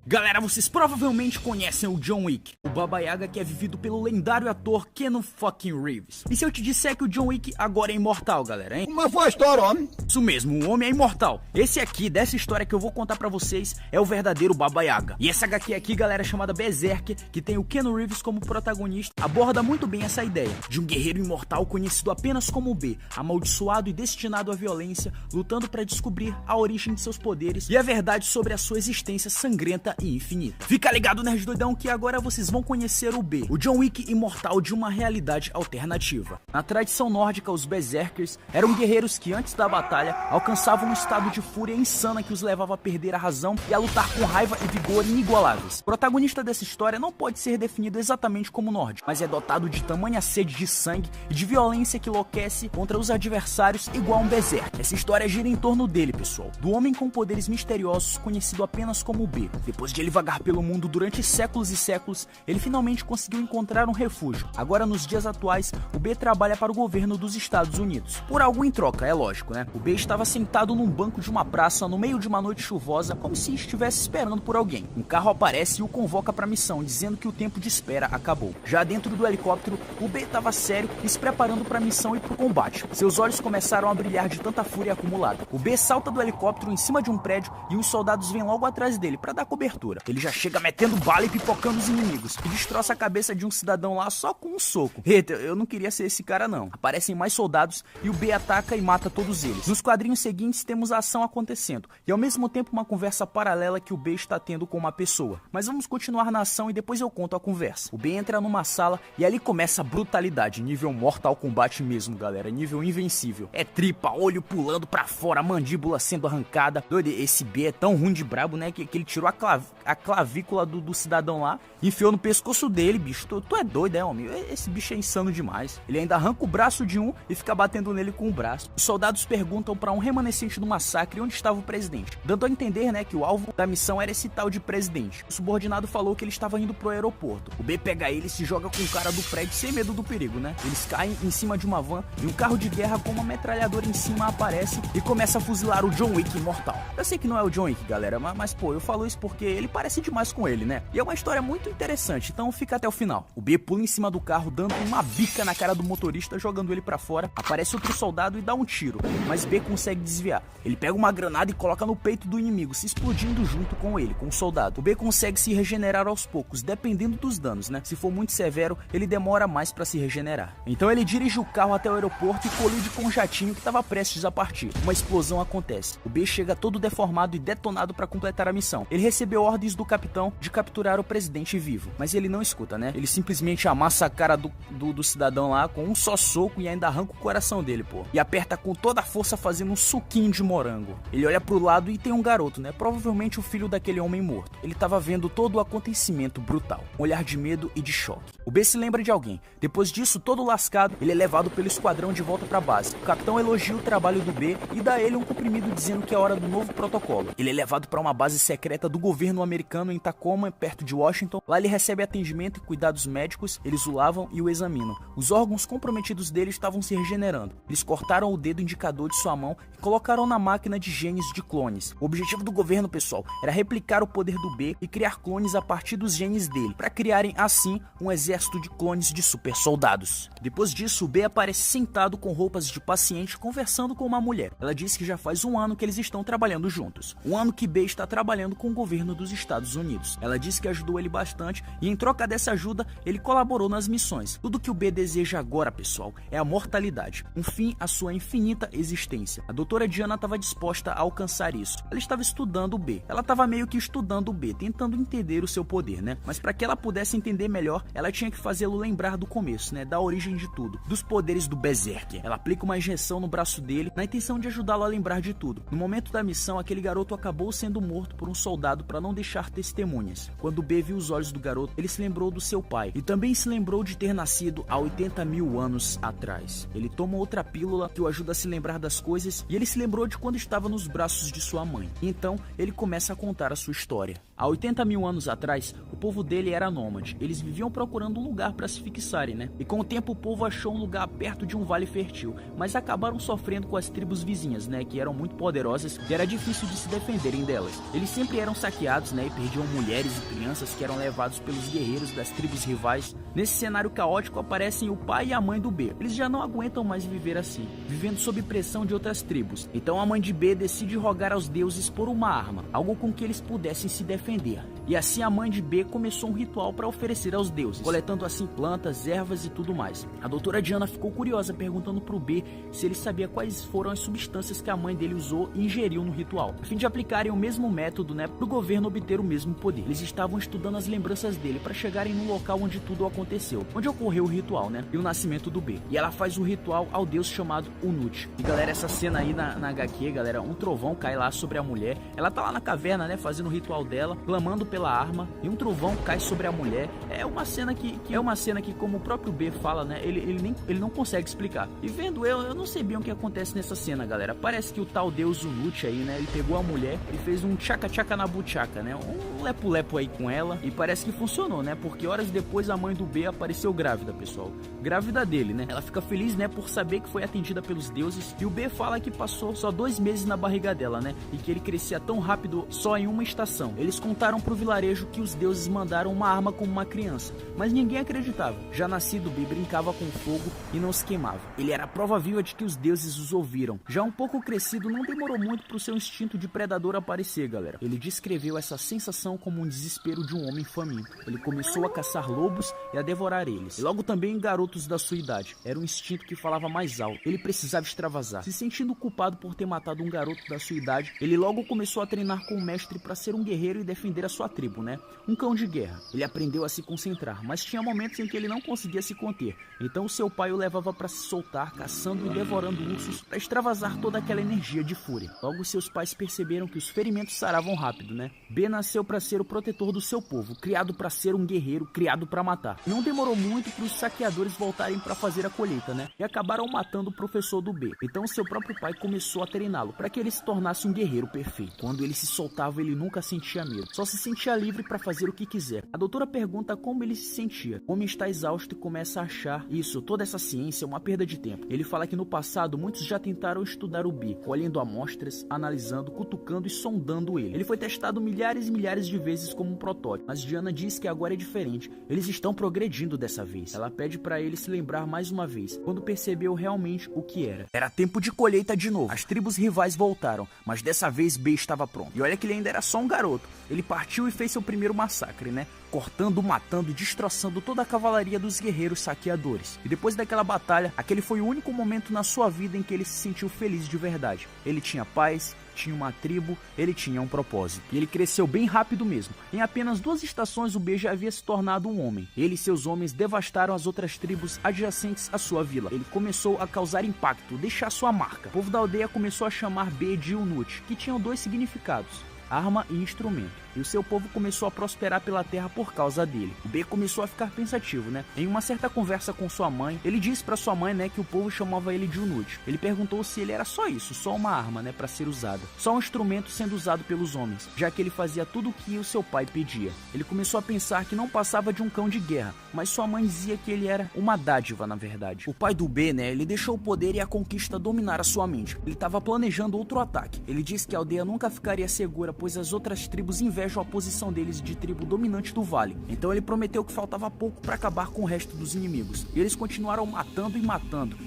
Galera, vocês provavelmente conhecem o John Wick, o Baba Yaga que é vivido pelo lendário ator Keanu fucking Reeves. E se eu te disser que o John Wick agora é imortal, galera, hein? Como foi a história, homem? Isso mesmo, o homem é imortal. Esse aqui, dessa história que eu vou contar pra vocês, é o verdadeiro Baba Yaga. E essa HQ aqui, galera, é chamada Berserk, que tem o Keanu Reeves como protagonista, aborda muito bem essa ideia de um guerreiro imortal conhecido apenas como B, amaldiçoado e destinado à violência, lutando pra descobrir a origem de seus poderes e a verdade sobre a sua existência sangrenta e infinita. Fica ligado, nerd doidão, que agora vocês vão conhecer o B, o John Wick imortal de uma realidade alternativa. Na tradição nórdica, os Berserkers eram guerreiros que antes da batalha alcançavam um estado de fúria insana que os levava a perder a razão e a lutar com raiva e vigor inigualáveis. O protagonista dessa história não pode ser definido exatamente como nórdico, mas é dotado de tamanha sede de sangue e de violência que enlouquece contra os adversários igual um Berserk. Essa história gira em torno dele, pessoal, do homem com poderes misteriosos conhecido apenas como B. Depois de ele vagar pelo mundo durante séculos e séculos, ele finalmente conseguiu encontrar um refúgio. Agora, nos dias atuais, o B trabalha para o governo dos Estados Unidos. Por algo em troca, é lógico, né? O B estava sentado num banco de uma praça no meio de uma noite chuvosa, como se estivesse esperando por alguém. Um carro aparece e o convoca para a missão, dizendo que o tempo de espera acabou. Já dentro do helicóptero, o B estava sério e se preparando para a missão e para o combate. Seus olhos começaram a brilhar de tanta fúria acumulada. O B salta do helicóptero em cima de um prédio e os soldados vêm logo atrás dele para dar cobertura. Ele já chega metendo bala e pipocando os inimigos, e destroça a cabeça de um cidadão lá só com um soco. Eita, eu não queria ser esse cara não. Aparecem mais soldados e o B ataca e mata todos eles. Nos quadrinhos seguintes temos a ação acontecendo, e ao mesmo tempo uma conversa paralela que o B está tendo com uma pessoa. Mas vamos continuar na ação e depois eu conto a conversa. O B entra numa sala e ali começa a brutalidade, nível Mortal Kombat mesmo, galera, nível invencível. É tripa, olho pulando pra fora, mandíbula sendo arrancada. Doido, esse B é tão ruim de brabo, né, que ele tirou a clavícula do cidadão lá, enfiou no pescoço dele, bicho. Tu é doido, é, homem? Esse bicho é insano demais. Ele ainda arranca o braço de um e fica batendo nele com o braço. Os soldados perguntam para um remanescente do massacre onde estava o presidente, dando a entender, né, que o alvo da missão era esse tal de presidente. O subordinado falou que ele estava indo pro aeroporto. O B pega ele e se joga com o cara do prédio sem medo do perigo, né? Eles caem em cima de uma van e um carro de guerra com uma metralhadora em cima aparece e começa a fuzilar o John Wick imortal. Eu sei que não é o John Wick, galera, mas pô, eu falo isso porque ele parece demais com ele, né? E é uma história muito interessante, então fica até o final. O B pula em cima do carro, dando uma bica na cara do motorista, jogando ele pra fora. Aparece outro soldado e dá um tiro, mas B consegue desviar. Ele pega uma granada e coloca no peito do inimigo, se explodindo junto com ele, com o soldado. O B consegue se regenerar aos poucos, dependendo dos danos, né? Se for muito severo, ele demora mais pra se regenerar. Então ele dirige o carro até o aeroporto e colide com um jatinho que estava prestes a partir. Uma explosão acontece. O B chega todo deformado e detonado pra completar a missão. Ele recebeu ordens do capitão de capturar o presidente vivo, mas ele não escuta, né? Ele simplesmente amassa a cara do cidadão lá com um só soco e ainda arranca o coração dele, pô. E aperta com toda a força fazendo um suquinho de morango. Ele olha pro lado e tem um garoto, né? Provavelmente o filho daquele homem morto. Ele tava vendo todo o acontecimento brutal. Um olhar de medo e de choque. O B se lembra de alguém. Depois disso, todo lascado, ele é levado pelo esquadrão de volta pra base. O capitão elogia o trabalho do B e dá a ele um comprimido dizendo que é hora do novo protocolo. Ele é levado pra uma base secreta do governo americano em Tacoma, perto de Washington. Lá ele recebe atendimento e cuidados médicos, eles o lavam e o examinam. Os órgãos comprometidos dele estavam se regenerando. Eles cortaram o dedo indicador de sua mão e colocaram na máquina de genes de clones. O objetivo do governo, pessoal, era replicar o poder do B e criar clones a partir dos genes dele, para criarem assim um exército de clones de super soldados. Depois disso, o B aparece sentado com roupas de paciente conversando com uma mulher. Ela diz que já faz um ano que eles estão trabalhando juntos. Um ano que B está trabalhando com o governo dos Estados Unidos. Ela disse que ajudou ele bastante e em troca dessa ajuda, ele colaborou nas missões. Tudo que o B deseja agora, pessoal, é a mortalidade, um fim à sua infinita existência. A doutora Diana estava disposta a alcançar isso. Ela estava estudando o B. Ela estava meio que estudando o B, tentando entender o seu poder, né? Mas para que ela pudesse entender melhor, ela tinha que fazê-lo lembrar do começo, né? Da origem de tudo, dos poderes do Berserk. Ela aplica uma injeção no braço dele, na intenção de ajudá-lo a lembrar de tudo. No momento da missão, aquele garoto acabou sendo morto por um soldado para não deixar testemunhas. Quando o B viu os olhos do garoto, ele se lembrou do seu pai e também se lembrou de ter nascido há 80 mil anos atrás. Ele toma outra pílula que o ajuda a se lembrar das coisas e ele se lembrou de quando estava nos braços de sua mãe. Então, ele começa a contar a sua história. Há 80 mil anos atrás, o povo dele era nômade. Eles viviam procurando um lugar para se fixarem, né? E com o tempo o povo achou um lugar perto de um vale fértil, mas acabaram sofrendo com as tribos vizinhas, né? Que eram muito poderosas e era difícil de se defenderem delas. Eles sempre eram saqueados, né? E perdiam mulheres e crianças que eram levados pelos guerreiros das tribos rivais. Nesse cenário caótico aparecem o pai e a mãe do B. Eles já não aguentam mais viver assim, vivendo sob pressão de outras tribos. Então a mãe de B decide rogar aos deuses por uma arma, algo com que eles pudessem se defender. E assim a mãe de B começou um ritual para oferecer aos deuses, coletando assim plantas, ervas e tudo mais. A doutora Diana ficou curiosa, perguntando pro B se ele sabia quais foram as substâncias que a mãe dele usou e ingeriu no ritual, a fim de aplicarem o mesmo método, né, pro governo obter o mesmo poder. Eles estavam estudando as lembranças dele para chegarem no local onde tudo aconteceu, onde ocorreu o ritual, né, e o nascimento do B. E ela faz um ritual ao deus chamado Unut. E galera, essa cena aí na HQ, galera, um trovão cai lá sobre a mulher. Ela tá lá na caverna, né, fazendo o ritual dela, clamando pela arma, e um trovão cai sobre a mulher. É uma cena que como o próprio B fala, né, ele não consegue explicar. E vendo eu não sei bem o que acontece nessa cena, galera. Parece que o tal deus Unut aí, né, ele pegou a mulher e fez um tchaca-tchaca na buchaca, né, um lepo-lepo aí com ela, e parece que funcionou, né, porque horas depois a mãe do B apareceu grávida, pessoal. Grávida dele, né. Ela fica feliz, né, por saber que foi atendida pelos deuses, e o B fala que passou só 2 meses na barriga dela, né, e que ele crescia tão rápido só em uma estação. Eles contaram pro vilarejo que os deuses mandaram uma arma como uma criança, mas ninguém acreditava. Já nascido, B brincava com fogo e não se queimava. Ele era a prova viva de que os deuses os ouviram. Já um pouco crescido, não demorou muito pro seu instinto de predador aparecer, galera. Ele descreveu essa sensação como um desespero de um homem faminto. Ele começou a caçar lobos e a devorar eles. E logo também garotos da sua idade. Era um instinto que falava mais alto. Ele precisava extravasar. Se sentindo culpado por ter matado um garoto da sua idade, ele logo começou a treinar com o mestre para ser um guerreiro e defender a sua tribo, né? Um cão de guerra. Ele aprendeu a se concentrar, mas tinha momentos em que ele não conseguia se conter. Então seu pai o levava para se soltar, caçando e devorando ursos para extravasar toda aquela energia de fúria. Logo seus pais perceberam que os ferimentos saravam rápido, né? B nasceu para ser o protetor do seu povo, criado para ser um guerreiro, criado para matar. Não demorou muito para os saqueadores voltarem para fazer a colheita, né? E acabaram matando o professor do B. Então seu próprio pai começou a treiná-lo para que ele se tornasse um guerreiro perfeito. Quando ele se soltava, ele nunca sentia medo, só se sentia livre para fazer o que quiser. A doutora pergunta como ele se sentia. O homem está exausto e começa a achar toda essa ciência é uma perda de tempo. Ele fala que no passado muitos já tentaram estudar o B, colhendo amostras, analisando, cutucando e sondando ele. Ele foi testado milhares e milhares de vezes como um protótipo, mas Diana diz que agora é diferente. Eles estão progredindo dessa vez. Ela pede para ele se lembrar mais uma vez, quando percebeu realmente o que era. Era tempo de colheita de novo. As tribos rivais voltaram, mas dessa vez B estava pronto. E olha que ele ainda era só um garoto. Ele partiu e fez seu primeiro massacre, né? Cortando, matando e destroçando toda a cavalaria dos guerreiros saqueadores. E depois daquela batalha, aquele foi o único momento na sua vida em que ele se sentiu feliz de verdade. Ele tinha paz, tinha uma tribo, ele tinha um propósito. E ele cresceu bem rápido mesmo. Em apenas 2 estações o B já havia se tornado um homem. Ele e seus homens devastaram as outras tribos adjacentes à sua vila. Ele começou a causar impacto, deixar sua marca. O povo da aldeia começou a chamar B de Unut, que tinham 2 significados: arma e instrumento. E o seu povo começou a prosperar pela terra por causa dele. O B começou a ficar pensativo, né? Em uma certa conversa com sua mãe, ele disse pra sua mãe, né, que o povo chamava ele de Unut. Ele perguntou se ele era só isso, só uma arma, né, pra ser usada. Só um instrumento sendo usado pelos homens, já que ele fazia tudo o que o seu pai pedia. Ele começou a pensar que não passava de um cão de guerra, mas sua mãe dizia que ele era uma dádiva, na verdade. O pai do B, né, ele deixou o poder e a conquista dominar a sua mente. Ele estava planejando outro ataque. Ele disse que a aldeia nunca ficaria segura, pois as outras tribos invejam a posição deles de tribo dominante do vale. Então ele prometeu que faltava pouco para acabar com o resto dos inimigos. E eles continuaram matando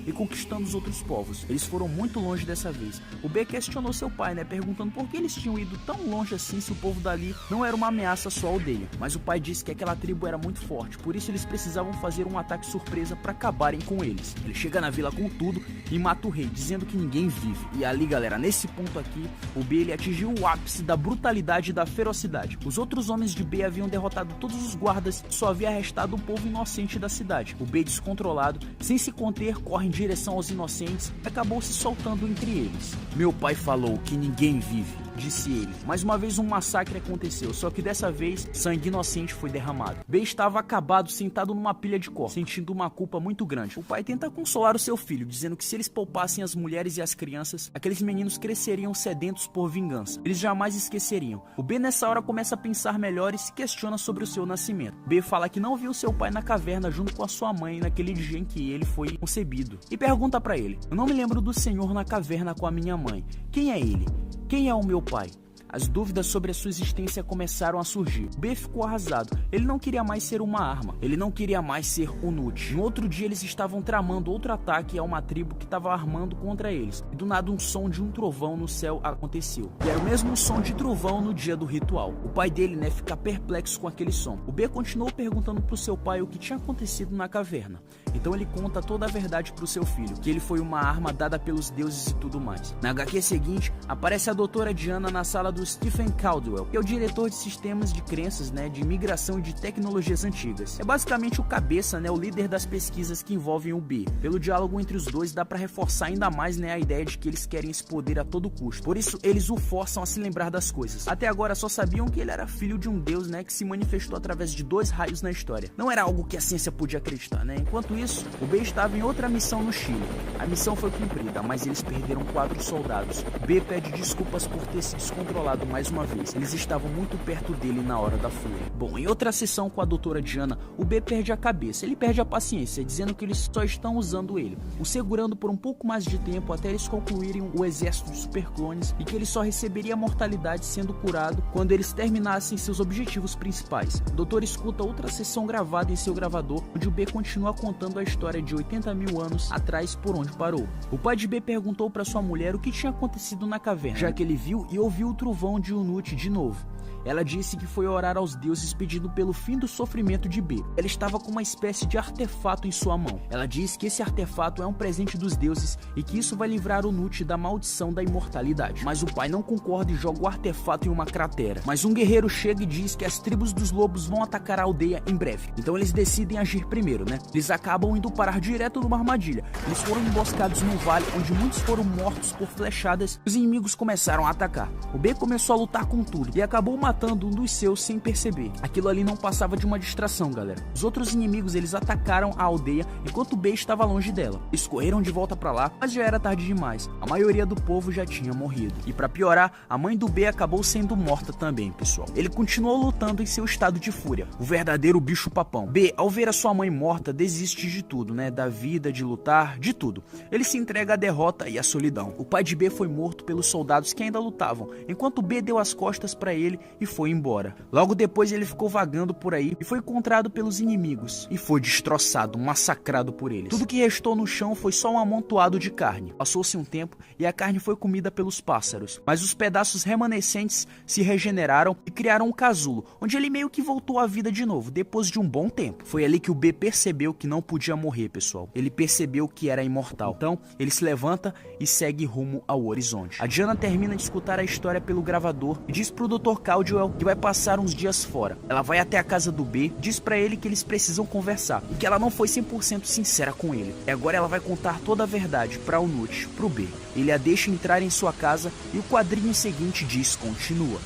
e conquistando os outros povos. Eles foram muito longe dessa vez. O B questionou seu pai, né, perguntando por que eles tinham ido tão longe assim se o povo dali não era uma ameaça à sua aldeia. Mas o pai disse que aquela tribo era muito forte, por isso eles precisavam fazer um ataque surpresa para acabarem com eles. Ele chega na vila com tudo e mata o rei, dizendo que ninguém vive. E ali, galera, nesse ponto aqui, o B ele atingiu o ápice da brutalidade e da ferocidade. Os outros homens de B haviam derrotado todos os guardas, só havia restado o povo inocente da cidade. O B, descontrolado, sem se conter, corre em direção aos inocentes e acabou se soltando entre eles. Meu pai falou que ninguém vive. disse ele. Mais uma vez um massacre aconteceu, só que dessa vez sangue inocente foi derramado. B estava acabado, sentado numa pilha de corpos, sentindo uma culpa muito grande. O pai tenta consolar o seu filho, dizendo que se eles poupassem as mulheres e as crianças, aqueles meninos cresceriam sedentos por vingança. Eles jamais esqueceriam. O B nessa hora começa a pensar melhor e se questiona sobre o seu nascimento. B fala que não viu seu pai na caverna junto com a sua mãe naquele dia em que ele foi concebido. E pergunta pra ele: eu não me lembro do senhor na caverna com a minha mãe. Quem é ele? Quem é o meu pai? As dúvidas sobre a sua existência começaram a surgir. B ficou arrasado. Ele não queria mais ser uma arma. Ele não queria mais ser o Nut. No outro dia eles estavam tramando outro ataque a uma tribo que estava armando contra eles. E do nada um som de um trovão no céu aconteceu. E era o mesmo som de trovão no dia do ritual. O pai dele, fica perplexo com aquele som. O B continuou perguntando pro seu pai o que tinha acontecido na caverna. Então ele conta toda a verdade pro seu filho, que ele foi uma arma dada pelos deuses e tudo mais. Na HQ seguinte, aparece a doutora Diana na sala do Stephen Caldwell, que é o diretor de sistemas de crenças, de imigração e de tecnologias antigas. É basicamente o cabeça, o líder das pesquisas que envolvem o B. Pelo diálogo entre os dois, dá pra reforçar ainda mais, a ideia de que eles querem esse poder a todo custo. Por isso, eles o forçam a se lembrar das coisas. Até agora só sabiam que ele era filho de um deus, que se manifestou através de 2 raios na história. Não era algo que a ciência podia acreditar, Enquanto isso, o B estava em outra missão no Chile. A missão foi cumprida, mas eles perderam 4 soldados. B pede desculpas por ter se descontrolado mais uma vez. Eles estavam muito perto dele na hora da fúria. Bom, em outra sessão com a doutora Diana, o B perde a cabeça. Ele perde a paciência, dizendo que eles só estão usando ele, o segurando por um pouco mais de tempo até eles concluírem o exército de superclones e que ele só receberia a mortalidade sendo curado quando eles terminassem seus objetivos principais. O doutor escuta outra sessão gravada em seu gravador, onde o B continua contando a história de 80 mil anos atrás por onde parou. O pai de B perguntou para sua mulher o que tinha acontecido na caverna, já que ele viu e ouviu o trovão de Unut de novo. Ela disse que foi orar aos deuses pedindo pelo fim do sofrimento de B. Ela estava com uma espécie de artefato em sua mão. Ela diz que esse artefato é um presente dos deuses e que isso vai livrar o Nut da maldição da imortalidade. Mas o pai não concorda e joga o artefato em uma cratera. Mas um guerreiro chega e diz que as tribos dos lobos vão atacar a aldeia em breve. Então eles decidem agir primeiro, Eles acabam indo parar direto numa armadilha. Eles foram emboscados num vale onde muitos foram mortos por flechadas. Os inimigos começaram a atacar. O B começou a lutar com tudo e acabou matando um dos seus sem perceber. Aquilo ali não passava de uma distração, galera. Os outros inimigos, eles atacaram a aldeia enquanto o B estava longe dela. Eles correram de volta pra lá, mas já era tarde demais. A maioria do povo já tinha morrido. E pra piorar, a mãe do B acabou sendo morta também, pessoal. Ele continuou lutando em seu estado de fúria. O verdadeiro bicho papão. B, ao ver a sua mãe morta, desiste de tudo, Da vida, de lutar, de tudo. Ele se entrega à derrota e à solidão. O pai de B foi morto pelos soldados que ainda lutavam, enquanto B deu as costas pra ele e foi embora. Logo depois ele ficou vagando por aí e foi encontrado pelos inimigos e foi destroçado, massacrado por eles. Tudo que restou no chão foi só um amontoado de carne. Passou-se um tempo e a carne foi comida pelos pássaros, mas os pedaços remanescentes se regeneraram e criaram um casulo, onde ele meio que voltou à vida de novo, depois de um bom tempo. Foi ali que o B percebeu que não podia morrer, pessoal. Ele percebeu que era imortal. Então, ele se levanta e segue rumo ao horizonte. A Diana termina de escutar a história pelo gravador e diz pro Dr. Caldwell que vai passar uns dias fora. Ela vai até a casa do B, diz pra ele que eles precisam conversar e que ela não foi 100% sincera com ele. E agora ela vai contar toda a verdade pra Unut, pro B. Ele a deixa entrar em sua casa e o quadrinho seguinte diz: continua.